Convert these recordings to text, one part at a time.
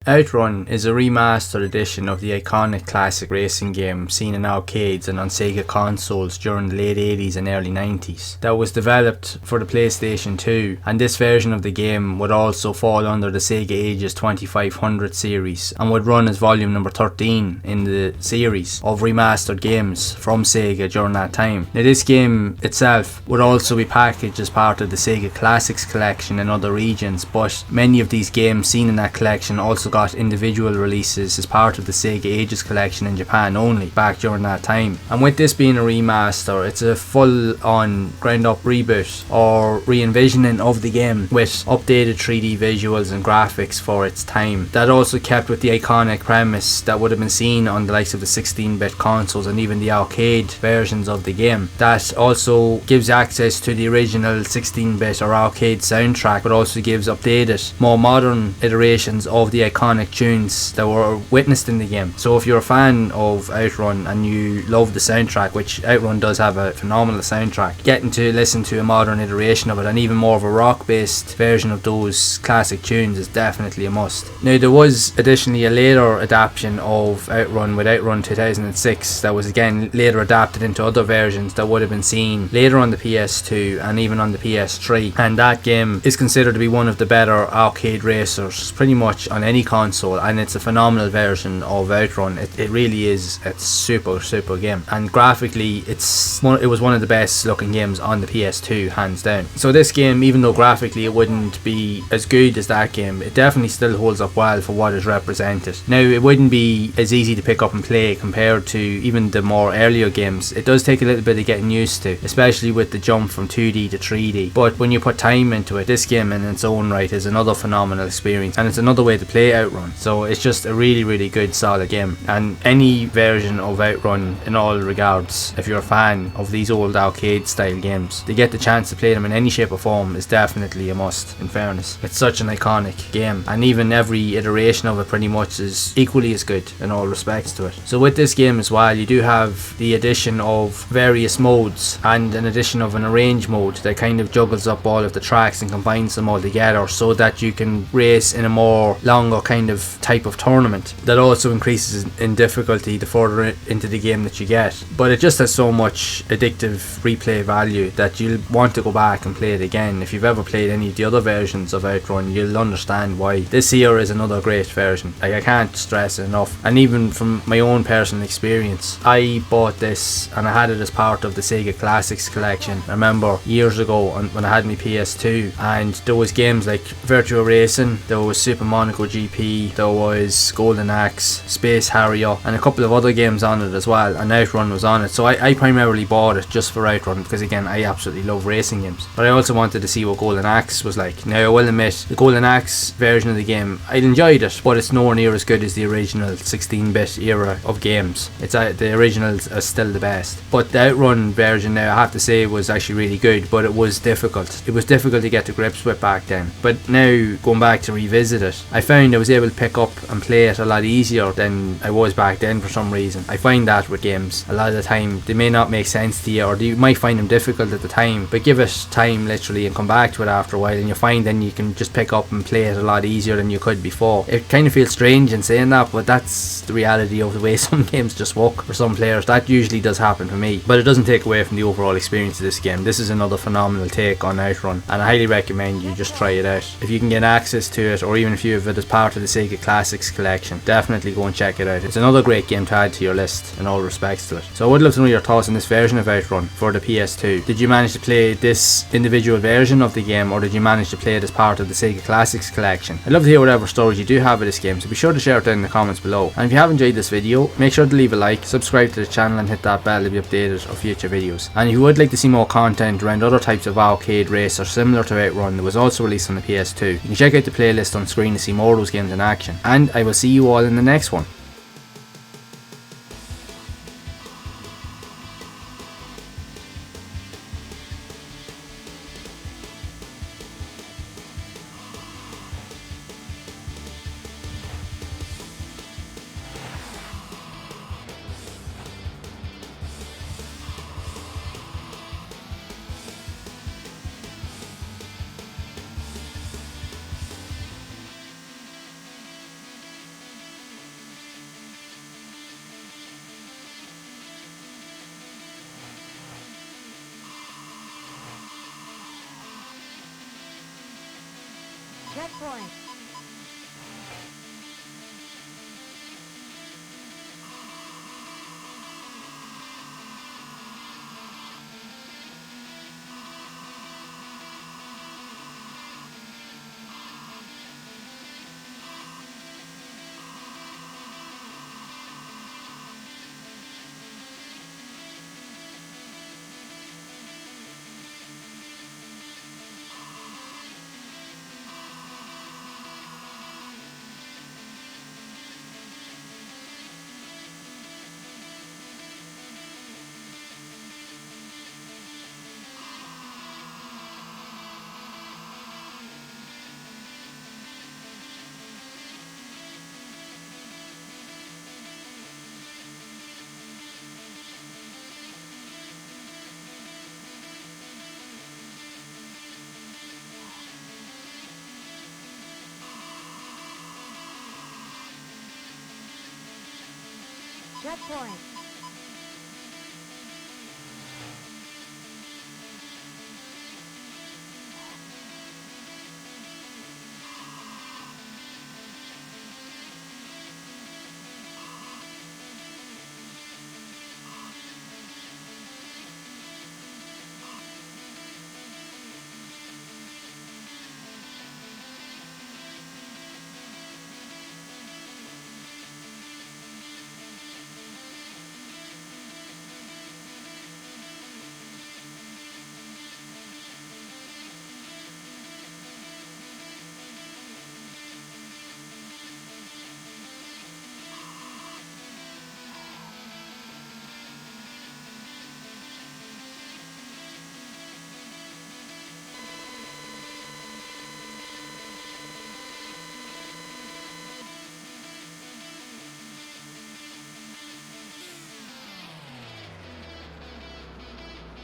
Outrun is a remastered edition of the iconic classic racing game seen in arcades and on Sega consoles during the late 80s and early 90s. That was developed for the PlayStation 2, and this version of the game would also fall under the Sega Ages 2500 series and would run as volume number 13 in the series of remastered games from Sega during that time. Now, this game itself would also be packaged as part of the Sega Classics collection in other regions, but many of these games seen in that collection also got individual releases as part of the Sega Ages collection in Japan only back during that time. And with this being a remaster, it's a full-on ground-up reboot or re-envisioning of the game with updated 3D visuals and graphics for its time. That also kept with the iconic premise that would have been seen on the likes of the 16-bit consoles and even the arcade versions of the game. That also gives access to the original 16-bit or arcade soundtrack, but also gives updated, more modern iterations of the iconic tunes that were witnessed in the game. So if you're a fan of Outrun and you love the soundtrack, which Outrun does have a phenomenal soundtrack, getting to listen to a modern iteration of it and even more of a rock based version of those classic tunes is definitely a must. Now, there was additionally a later adaptation of Outrun with Outrun 2006 that was again later adapted into other versions that would have been seen later on the PS2 and even on the PS3, and that game is considered to be one of the better arcade racers pretty much on any console, and it's a phenomenal version of Outrun. It really is. It's super game, and graphically it was one of the best looking games on the PS2 hands down. So this game, even though graphically it wouldn't be as good as that game, it definitely still holds up well for what is represented. Now, it wouldn't be as easy to pick up and play compared to even the more earlier games. It does take a little bit of getting used to, especially with the jump from 2D to 3D, but when you put time into it, this game in its own right is another phenomenal experience, and it's another way to play Outrun. So it's just a really good solid game, and any version of Outrun in all regards, if you're a fan of these old arcade style games, to get the chance to play them in any shape or form is definitely a must. In fairness, it's such an iconic game, and even every iteration of it pretty much is equally as good in all respects to it. So with this game as well, you do have the addition of various modes and an addition of an arrange mode that kind of juggles up all of the tracks and combines them all together so that you can race in a more longer kind of type of tournament that also increases in difficulty the further into the game that you get. But it just has so much addictive replay value that you'll want to go back and play it again. If you've ever played any of the other versions of Outrun, you'll understand why this here is another great version. Like, I can't stress it enough. And even from my own personal experience, I bought this and I had it as part of the Sega Classics collection. I remember years ago when I had my PS2, and there was games like Virtua Racing, there was Super Monaco GP, there was Golden Axe, Space Harrier, and a couple of other games on it as well, and Outrun was on it. So I primarily bought it just for Outrun because, again, I absolutely love racing games, but I also wanted to see what Golden Axe was like. Now, I will admit, the Golden Axe version of the game, I enjoyed it, but it's nowhere near as good as the original 16-bit era of games. The originals are still the best, but the Outrun version now, I have to say, was actually really good, but it was difficult. It was difficult to get to grips with back then. But now, going back to revisit it, I found I was able to pick up and play it a lot easier than I was back then for some reason. I find that with games, a lot of the time, they may not make sense to you, or you might find them difficult at the time, but give it time literally and come back to it after a while, and you find then you can just pick up and play it a lot easier than you could before. It kind of feels strange in saying that, but that's the reality of the way some games just work for some players. That usually does happen for me, but it doesn't take away from the overall experience of this game. This is another phenomenal take on Outrun, and I highly recommend you just try it out. If you can get access to it, or even if you have it as part of the Sega Classics collection, definitely go and check it out. It's another great game to add to your list in all respects to it. So I would love to know your thoughts on this version of Outrun for the PS2. Did you manage to play this individual version of the game, or did you manage to play it as part of the Sega Classics collection? I'd love to hear whatever stories you do have of this game, so be sure to share it down in the comments below. And if you have enjoyed this video, make sure to leave a like, subscribe to the channel, and hit that bell to be updated of future videos. And if you would like to see more content around other types of arcade racers similar to Outrun that was also released on the PS2, you can check out the playlist on screen to see more of those games in action. And I will see you all in the next one. Checkpoint. Checkpoint.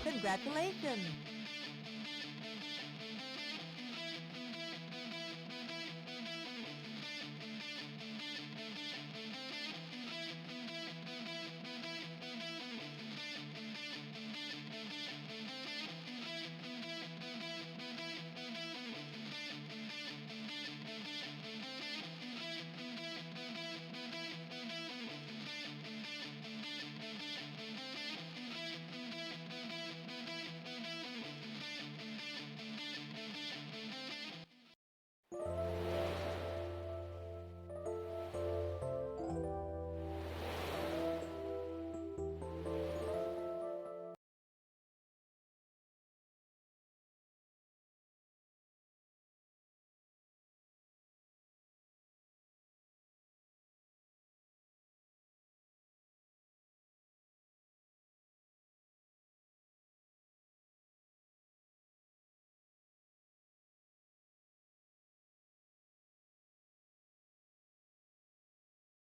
Congratulations!